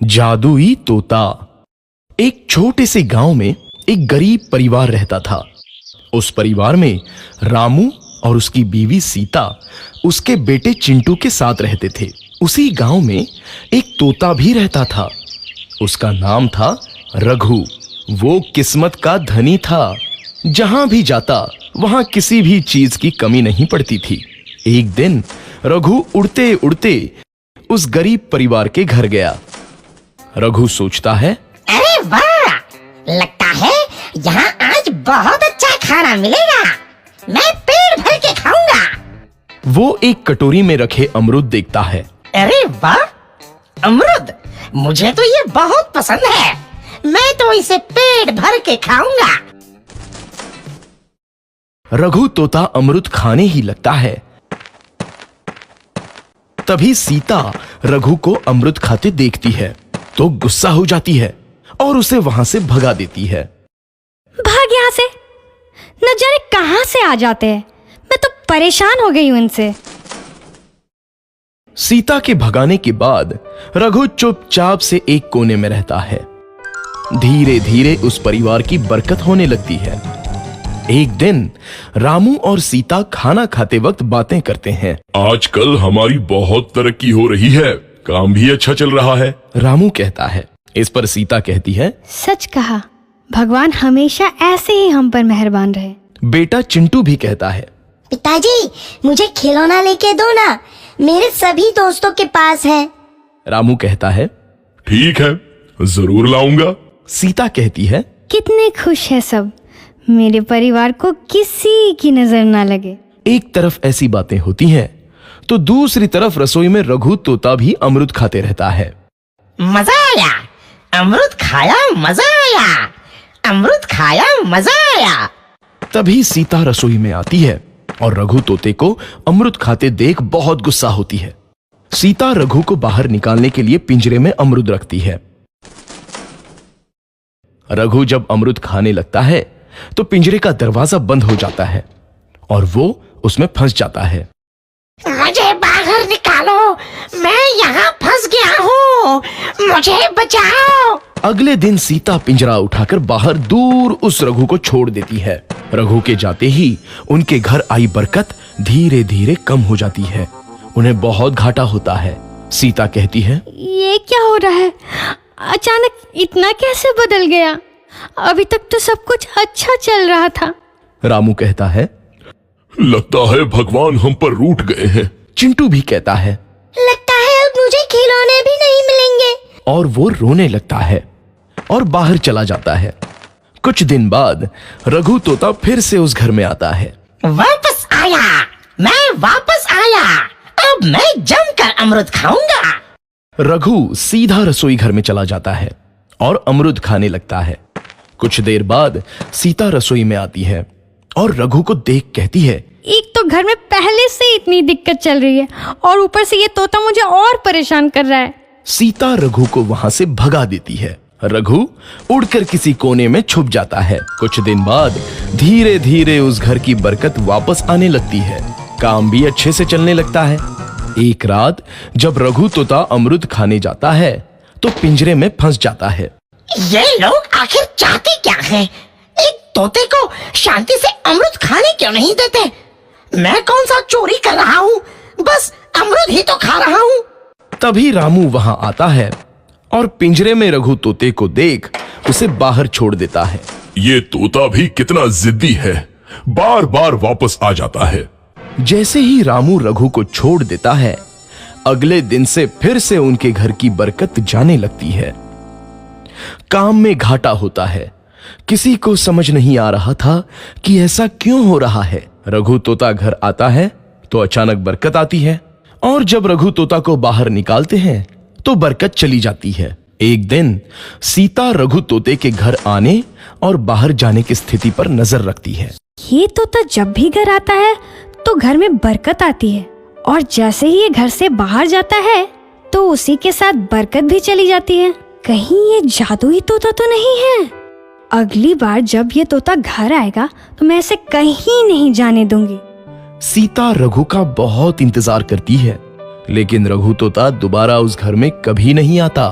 जादुई तोता। एक छोटे से गांव में एक गरीब परिवार रहता था। उस परिवार में रामू और उसकी बीवी सीता उसके बेटे चिंटू के साथ रहते थे। उसी गांव में एक तोता भी रहता था। उसका नाम था रघु। वो किस्मत का धनी था। जहां भी जाता वहां किसी भी चीज की कमी नहीं पड़ती थी। एक दिन रघु उड़ते उड़ते उस गरीब परिवार के घर गया। रघु सोचता है, अरे वाह, लगता है यहाँ आज बहुत अच्छा खाना मिलेगा। मैं पेट भर के खाऊंगा। वो एक कटोरी में रखे अमरूद देखता है। अरे वाह, अमरूद, मुझे तो ये बहुत पसंद है। मैं तो इसे पेट भर के खाऊंगा। रघु तोता अमरूद खाने ही लगता है। तभी सीता रघु को अमरूद खाते देखती है तो गुस्सा हो जाती है और उसे वहां से भगा देती है। भाग यहाँ से, न जाने कहां से आ जाते हैं। मैं तो परेशान हो गई हूं इनसे। सीता के भगाने के बाद रघु चुपचाप से एक कोने में रहता है। धीरे धीरे उस परिवार की बरकत होने लगती है। एक दिन रामू और सीता खाना खाते वक्त बातें करते हैं। आजकल हमारी बहुत तरक्की हो रही है, काम भी अच्छा चल रहा है। रामू कहता है। इस पर सीता कहती है, सच कहा, भगवान हमेशा ऐसे ही हम पर मेहरबान रहे। बेटा चिंटू भी कहता है, पिताजी, मुझे खिलौना लेके दो ना, मेरे सभी दोस्तों के पास है। रामू कहता है, ठीक है, जरूर लाऊंगा। सीता कहती है, कितने खुश है सब, मेरे परिवार को किसी की नजर ना लगे। एक तरफ ऐसी बातें होती हैं तो दूसरी तरफ रसोई में रघु तोता भी अमरूद खाते रहता है। मजा आया, अमरूद खाया, मजा आया, अमरूद खाया, मजा आया। तभी सीता रसोई में आती है और रघु तोते को अमरूद खाते देख बहुत गुस्सा होती है। सीता रघु को बाहर निकालने के लिए पिंजरे में अमरूद रखती है। रघु जब अमरूद खाने लगता है तो पिंजरे का दरवाजा बंद हो जाता है और वो उसमें फंस जाता है। मुझे बाहर निकालो, मैं यहाँ फंस गया हूँ, मुझे बचाओ। अगले दिन सीता पिंजरा उठाकर बाहर दूर उस रघु को छोड़ देती है। रघु के जाते ही उनके घर आई बरकत धीरे धीरे कम हो जाती है। उन्हें बहुत घाटा होता है। सीता कहती है, ये क्या हो रहा है, अचानक इतना कैसे बदल गया? अभी तक तो सब कुछ अच्छा चल रहा था। रामू कहता है, लगता है भगवान हम पर रूठ गए हैं। चिंटू भी कहता है, लगता है अब मुझे खिलौने भी नहीं मिलेंगे। और वो रोने लगता है और बाहर चला जाता है। कुछ दिन बाद रघु तोता फिर से उस घर में आता है। वापस आया, मैं वापस आया, अब मैं जमकर अमरूद खाऊंगा। रघु सीधा रसोई घर में चला जाता है और अमरूद खाने लगता है। कुछ देर बाद सीता रसोई में आती है और रघु को देख कहती है, एक तो घर में पहले से इतनी दिक्कत चल रही है और ऊपर से ये तोता मुझे और परेशान कर रहा है। सीता रघु को वहां से भगा देती है। रघु उड़कर किसी कोने में छुप जाता है। कुछ दिन बाद धीरे धीरे उस घर की बरकत वापस आने लगती है। काम भी अच्छे से चलने लगता है। एक रात जब रघु तोता अमरूद खाने जाता है तो पिंजरे में फंस जाता है। ये लोग आखिर चाहते क्या हैं? एक तोते को शांति से अमरूद खाने क्यों नहीं देते? मैं कौन सा चोरी कर रहा हूँ? बस अमरूद ही तो खा रहा हूँ। तभी रामू वहां आता है और पिंजरे में रघु तोते को देख उसे बाहर छोड़ देता है। ये तोता भी कितना जिद्दी है, बार बार वापस आ जाता है। जैसे ही रामू रघु को छोड़ देता है, अगले दिन से फिर से उनके घर की बरकत जाने लगती है। काम में घाटा होता है। किसी को समझ नहीं आ रहा था कि ऐसा क्यों हो रहा है। रघु तोता घर आता है तो अचानक बरकत आती है और जब रघु तोता को बाहर निकालते हैं तो बरकत चली जाती है। एक दिन सीता रघु तोते के घर आने और बाहर जाने की स्थिति पर नजर रखती है। ये तोता जब भी घर आता है तो घर में बरकत आती है और जैसे ही ये घर से बाहर जाता है तो उसी के साथ बरकत भी चली जाती है। कहीं ये जादुई तोता तो नहीं है? अगली बार जब ये तोता घर आएगा तो मैं इसे कहीं नहीं जाने दूंगी। सीता रघु का बहुत इंतजार करती है, लेकिन रघु तोता दोबारा उस घर में कभी नहीं आता।